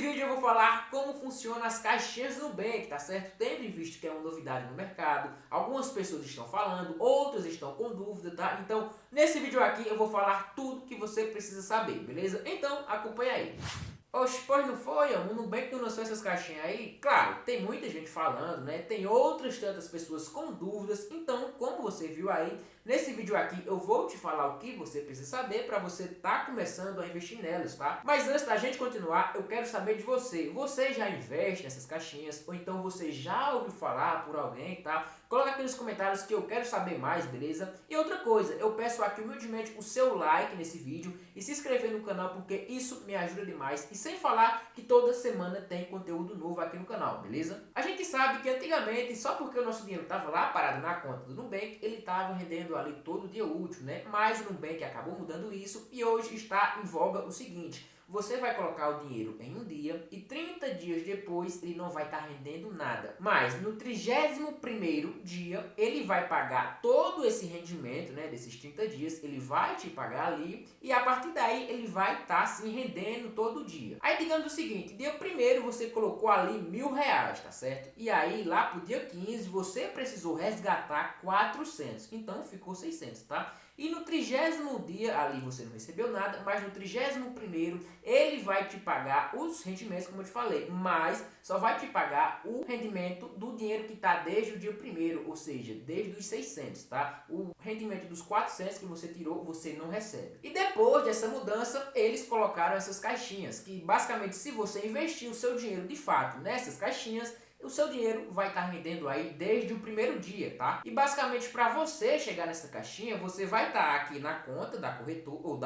vídeo eu vou falar como funcionam as caixinhas do Nubank, tá certo? Tendo em vista que é uma novidade no mercado, algumas pessoas estão falando, outras estão com dúvida, tá? Então, nesse vídeo aqui eu vou falar tudo que você precisa saber, beleza? Então, acompanha aí. Oxe, pois não foi, ó, o Nubank não lançou essas caixinhas aí? Claro, tem muita gente falando, né? Tem outras tantas pessoas com dúvidas. Então, como você viu aí, nesse vídeo aqui eu vou te falar o que você precisa saber para você estar começando a investir nelas, tá? Mas antes da gente continuar, eu quero saber de você. Você já investe nessas caixinhas? Ou então você já ouviu falar por alguém, tá? Coloca aqui nos comentários que eu quero saber mais, beleza? E outra coisa, eu peço aqui humildemente o seu like nesse vídeo e se inscrever no canal porque isso me ajuda demais. E sem falar que toda semana tem conteúdo novo aqui no canal, beleza? A gente sabe que antigamente, só porque o nosso dinheiro estava lá parado na conta do Nubank, ele estava rendendo ali todo dia útil, né? Mas o Nubank acabou mudando isso e hoje está em voga o seguinte: você vai colocar o dinheiro em um dia e 30 dias depois ele não vai estar rendendo nada. Mas no 31º dia ele vai pagar todo esse rendimento, né, desses 30 dias, ele vai te pagar ali e a partir daí ele vai estar se rendendo todo dia. Aí digamos o seguinte, dia 1º você colocou ali R$1.000, tá certo? E aí lá pro dia 15 você precisou resgatar 400, então ficou 600, tá? E no 30º dia, ali você não recebeu nada, mas no 31º ele vai te pagar os rendimentos, como eu te falei, mas só vai te pagar o rendimento do dinheiro que está desde o dia 1º, ou seja, desde os 600, tá? O rendimento dos 400 que você tirou, você não recebe. E depois dessa mudança, eles colocaram essas caixinhas, que basicamente se você investir o seu dinheiro de fato nessas caixinhas, o seu dinheiro vai estar rendendo aí desde o primeiro dia, tá? E basicamente para você chegar nessa caixinha, você vai estar aqui na conta da corretora ou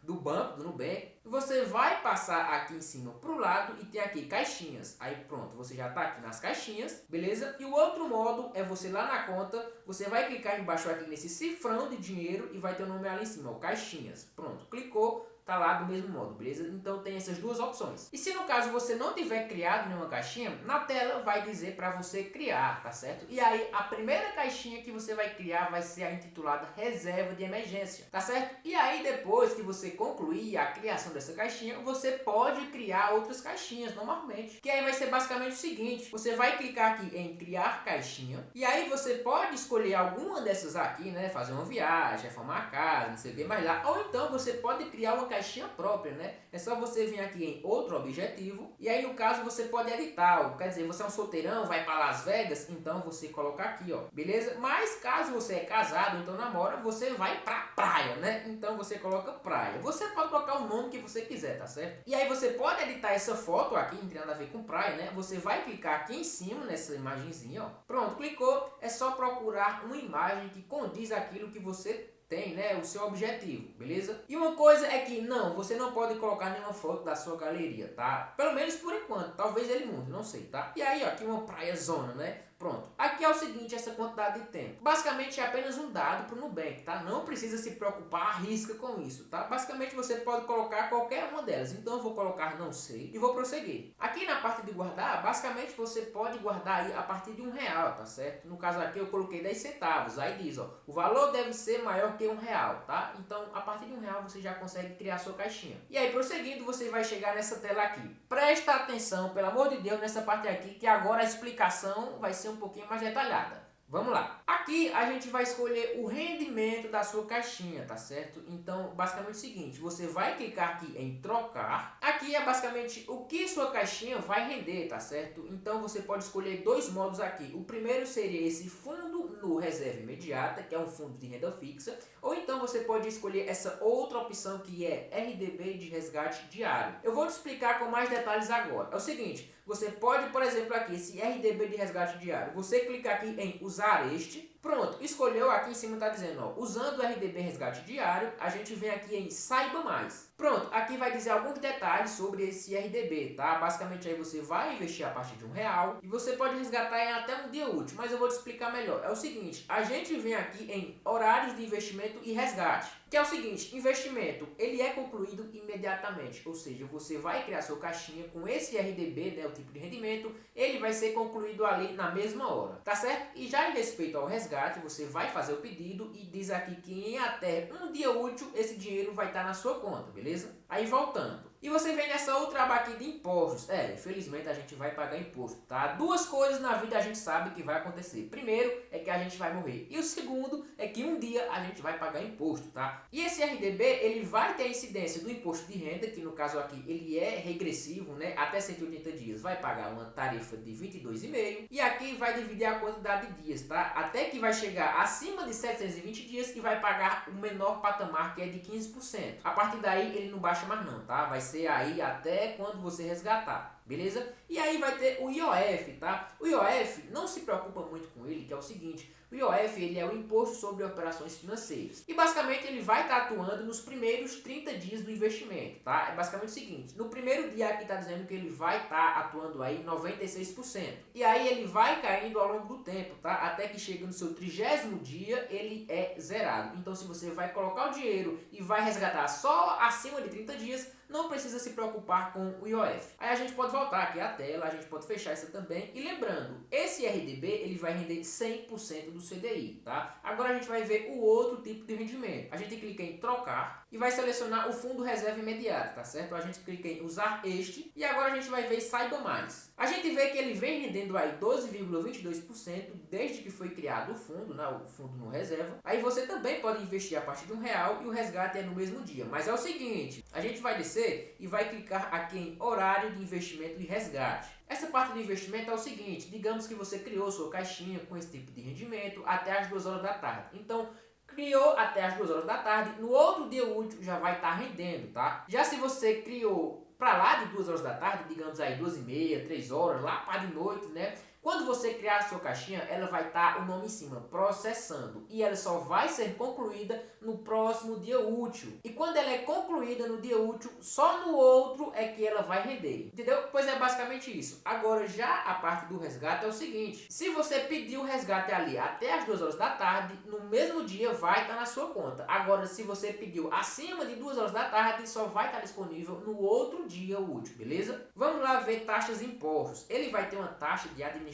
do banco, do Nubank. Você vai passar aqui em cima pro lado e tem aqui caixinhas. Aí pronto, você já tá aqui nas caixinhas, beleza? E o outro modo é você lá na conta, você vai clicar embaixo aqui nesse cifrão de dinheiro e vai ter o nome ali em cima, ó, caixinhas. Pronto, clicou, tá lá do mesmo modo, beleza? Então tem essas duas opções. E se no caso você não tiver criado nenhuma caixinha, na tela vai dizer para você criar, tá certo? E aí a primeira caixinha que você vai criar vai ser a intitulada reserva de emergência, tá certo? E aí depois que você concluir a criação dessa caixinha, você pode criar outras caixinhas normalmente. Que aí vai ser basicamente o seguinte, você vai clicar aqui em criar caixinha e aí você pode escolher alguma dessas aqui, né? Fazer uma viagem, reformar a casa, não sei o que mais lá. Ou então você pode criar uma caixinha própria, né? É só você vir aqui em outro objetivo e aí no caso você pode editar, quer dizer, você é um solteirão, vai para Las Vegas, então você coloca aqui, ó, beleza? Mas caso você é casado, então namora, você vai pra praia, né? Então você coloca praia. Você pode colocar o nome que você quiser, tá certo? E aí você pode editar essa foto aqui, não tem nada a ver com praia, né? Você vai clicar aqui em cima nessa imagenzinha, ó. Pronto, clicou, é só procurar uma imagem que condiz aquilo que você tem, né, o seu objetivo, beleza? E uma coisa é que você não pode colocar nenhuma foto da sua galeria, tá? Pelo menos por enquanto, talvez ele mude, não sei, tá? E aí, ó, aqui uma praia zona, né? Pronto. Aqui é o seguinte, essa quantidade de tempo. Basicamente é apenas um dado para o Nubank, tá? Não precisa se preocupar, arrisca com isso, tá? Basicamente você pode colocar qualquer uma delas. Então eu vou colocar não sei e vou prosseguir. Aqui na parte de guardar, basicamente você pode guardar aí a partir de R$1, tá certo? No caso aqui eu coloquei 10 centavos. Aí diz, ó, o valor deve ser maior que R$1, tá? Então a partir de R$1 você já consegue criar sua caixinha. E aí prosseguindo, você vai chegar nessa tela aqui. Presta atenção, pelo amor de Deus, nessa parte aqui, que agora a explicação vai ser um pouquinho mais detalhada. Vamos lá. Aqui a gente vai escolher o rendimento da sua caixinha, tá certo? Então, basicamente é o seguinte, você vai clicar aqui em trocar. Aqui é basicamente o que sua caixinha vai render, tá certo? Então, você pode escolher dois modos aqui. O primeiro seria esse fundo no reserva imediata, que é um fundo de renda fixa. Ou então você pode escolher essa outra opção que é RDB de resgate diário. Eu vou te explicar com mais detalhes agora. É o seguinte, você pode, por exemplo, aqui, esse RDB de resgate diário, você clica aqui em usar este. Pronto, escolheu, aqui em cima está dizendo, ó, usando o RDB resgate diário, a gente vem aqui em saiba mais. Pronto, aqui vai dizer alguns detalhes sobre esse RDB, tá? Basicamente aí você vai investir a partir de R$1 e você pode resgatar em até um dia útil, mas eu vou te explicar melhor. É o seguinte, a gente vem aqui em horários de investimento e resgate, que é o seguinte, investimento, ele é concluído imediatamente, ou seja, você vai criar sua caixinha com esse RDB, né, o tipo de rendimento, ele vai ser concluído ali na mesma hora, tá certo? E já em respeito ao resgate, você vai fazer o pedido e diz aqui que em até um dia útil esse dinheiro vai estar na sua conta, beleza? Aí voltando, E você vem nessa outra aba aqui de impostos. Infelizmente a gente vai pagar imposto, tá? Duas coisas na vida a gente sabe que vai acontecer. Primeiro é que a gente vai morrer. E o segundo é que um dia a gente vai pagar imposto, tá? E esse RDB, ele vai ter a incidência do imposto de renda, que no caso aqui ele é regressivo, né? Até 180 dias vai pagar uma tarifa de 22,5. E aqui vai dividir a quantidade de dias, tá? Até que vai chegar acima de 720 dias e vai pagar o menor patamar, que é de 15%. A partir daí ele não baixa mais não, tá? Vai ser aí até quando você resgatar, beleza? E aí vai ter o IOF, tá? O IOF, não se preocupa muito com ele, que é o seguinte: o IOF ele é o Imposto sobre Operações Financeiras. E basicamente ele vai estar atuando nos primeiros 30 dias do investimento, tá? É basicamente o seguinte: no primeiro dia aqui está dizendo que ele vai estar atuando aí 96%. E aí ele vai caindo ao longo do tempo, tá? Até que chega no seu 30º dia, ele é zerado. Então se você vai colocar o dinheiro e vai resgatar só acima de 30 dias, não precisa se preocupar com o IOF. Aí a gente pode voltar aqui à tela, a gente pode fechar essa também. E lembrando, esse RDB ele vai render 100% do CDI, tá? Agora a gente vai ver o outro tipo de rendimento. A gente clica em trocar e vai selecionar o fundo reserva imediata, tá certo? A gente clica em usar este e agora a gente vai ver saiba mais. A gente vê que ele vem rendendo aí 12,22% desde que foi criado o fundo, né? O fundo no reserva. Aí você também pode investir a partir de R$1 e o resgate é no mesmo dia. Mas é o seguinte, a gente vai descer e vai clicar aqui em horário de investimento e resgate. Essa parte do investimento é o seguinte: digamos que você criou sua caixinha com esse tipo de rendimento até as 2 horas da tarde. Então, criou até as 2 horas da tarde, no outro dia útil já vai estar rendendo, tá? Já se você criou para lá de 2 horas da tarde, digamos aí 2h30, 3 horas, lá para de noite, né? Quando você criar a sua caixinha, ela vai estar o nome em cima, processando. E ela só vai ser concluída no próximo dia útil. E quando ela é concluída no dia útil, só no outro é que ela vai render. Entendeu? Pois é basicamente isso. Agora já a parte do resgate é o seguinte: se você pedir o resgate ali até as 2 horas da tarde, no mesmo dia vai estar na sua conta. Agora se você pediu acima de 2 horas da tarde, só vai estar disponível no outro dia útil, beleza? Vamos lá ver taxas e impostos. Ele vai ter uma taxa de administração,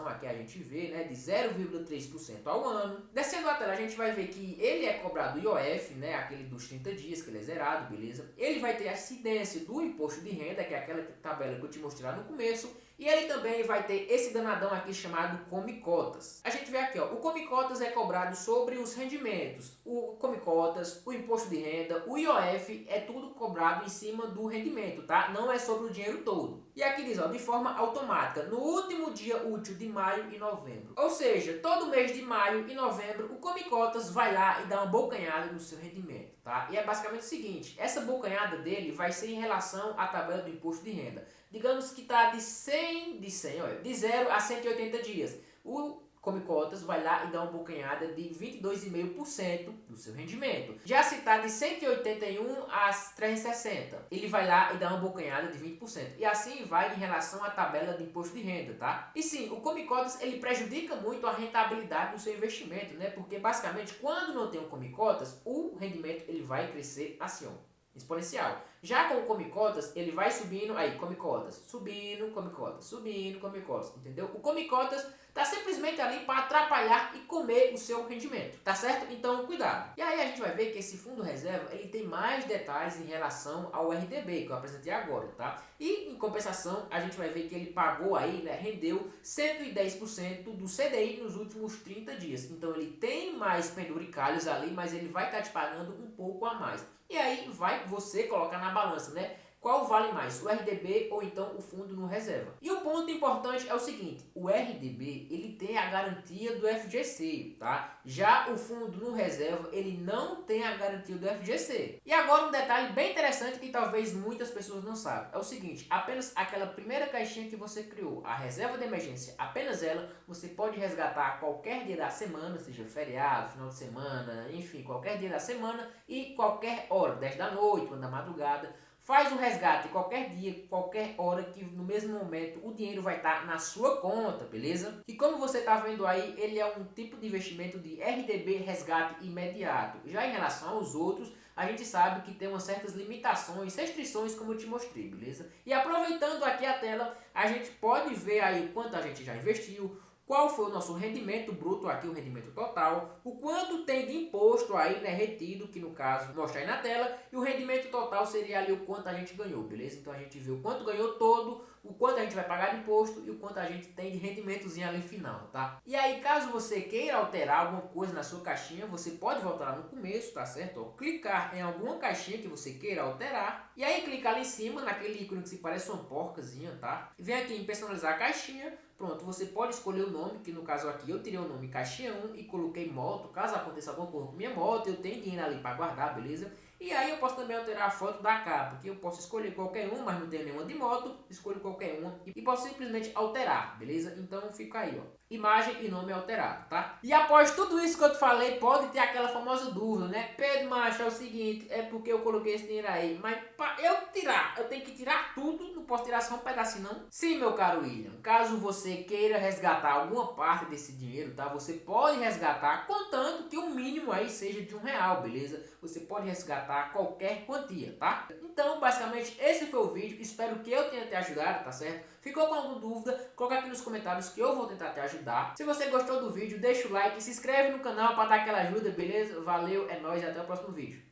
aqui a gente vê, né, de 0,3% ao ano. Descendo a tela, a gente vai ver que ele é cobrado IOF, né, aquele dos 30 dias, que ele é zerado, beleza? Ele vai ter a incidência do imposto de renda, que é aquela tabela que eu te mostrei lá no começo. E ele também vai ter esse danadão aqui chamado Come Cotas. A gente vê aqui, ó, o Come Cotas é cobrado sobre os rendimentos. O Come Cotas, o imposto de renda, o IOF é tudo cobrado em cima do rendimento, tá? Não é sobre o dinheiro todo. E aqui diz, ó, de forma automática, no último dia útil de maio e novembro. Ou seja, todo mês de maio e novembro, o Come Cotas vai lá e dá uma bocanhada no seu rendimento, tá? E é basicamente o seguinte: essa bocanhada dele vai ser em relação à tabela do imposto de renda. Digamos que está de 0 a 180 dias. O Come Cotas vai lá e dá uma bocanhada de 22,5% do seu rendimento. Já se está de 181 a 360, ele vai lá e dá uma bocanhada de 20%. E assim vai em relação à tabela de imposto de renda, tá? E sim, o Come Cotas ele prejudica muito a rentabilidade do seu investimento, né? Porque basicamente quando não tem o Come Cotas, o rendimento ele vai crescer assim, ó, exponencial. Já com o Come Cotas, ele vai subindo, aí Come Cotas, subindo, Come Cotas, subindo, Come Cotas, entendeu? O Come Cotas tá simplesmente ali para atrapalhar e comer o seu rendimento, tá certo? Então cuidado. E aí a gente vai ver que esse fundo reserva, ele tem mais detalhes em relação ao RDB, que eu apresentei agora, tá? E em compensação, a gente vai ver que ele pagou aí, né, rendeu 110% do CDI nos últimos 30 dias. Então ele tem mais penduricalhos ali, mas ele vai estar te pagando um pouco a mais. E aí vai você colocar na balança, né? Qual vale mais, o RDB ou então o fundo no reserva? E o ponto importante é o seguinte: o RDB ele tem a garantia do FGC, tá? Já o fundo no reserva ele não tem a garantia do FGC. E agora um detalhe bem interessante que talvez muitas pessoas não saibam é o seguinte: apenas aquela primeira caixinha que você criou, a reserva de emergência, apenas ela você pode resgatar qualquer dia da semana, seja feriado, final de semana, enfim, qualquer dia da semana e qualquer hora, 10 da noite, 1 da madrugada. Faz o resgate qualquer dia, qualquer hora, que no mesmo momento o dinheiro vai estar na sua conta, beleza? E como você está vendo aí, ele é um tipo de investimento de RDB resgate imediato. Já em relação aos outros, a gente sabe que tem umas certas limitações, restrições, como eu te mostrei, beleza? E aproveitando aqui a tela, a gente pode ver aí quanto a gente já investiu, qual foi o nosso rendimento bruto aqui, o rendimento total, o quanto tem de imposto aí, né, retido, que no caso mostra aí na tela, e o rendimento total seria ali o quanto a gente ganhou, beleza? Então a gente vê o quanto ganhou todo, o quanto a gente vai pagar de imposto e o quanto a gente tem de rendimentozinho ali final, tá? E aí, caso você queira alterar alguma coisa na sua caixinha, você pode voltar lá no começo, tá certo? Ó, clicar em alguma caixinha que você queira alterar, e aí clicar ali em cima, naquele ícone que se parece uma porcazinha, tá? E vem aqui em personalizar a caixinha. Pronto, você pode escolher o nome, que no caso aqui eu tirei o nome caixinha 1 e coloquei moto. Caso aconteça alguma coisa com minha moto, eu tenho dinheiro ali para guardar, beleza? E aí eu posso também alterar a foto da capa, que eu posso escolher qualquer uma, mas não tenho nenhuma de moto, escolho qualquer uma e posso simplesmente alterar, beleza? Então fica aí, ó. Imagem e nome alterado, tá? E após tudo isso que eu te falei, pode ter aquela famosa dúvida, né? Pedro, macho, é o seguinte, é porque eu coloquei esse dinheiro aí, mas para eu tirar, eu tenho que tirar tudo, não posso tirar só um pedacinho não? Sim, meu caro William, caso você queira resgatar alguma parte desse dinheiro, tá? Você pode resgatar, contanto que o mínimo aí seja de R$1, beleza? Você pode resgatar qualquer quantia, tá? Então, basicamente, esse foi o vídeo, espero que eu tenha te ajudado, tá certo? Ficou com alguma dúvida? Coloca aqui nos comentários que eu vou tentar te ajudar. Se você gostou do vídeo, deixa o like, se inscreve no canal para dar aquela ajuda, beleza? Valeu, é nóis e até o próximo vídeo.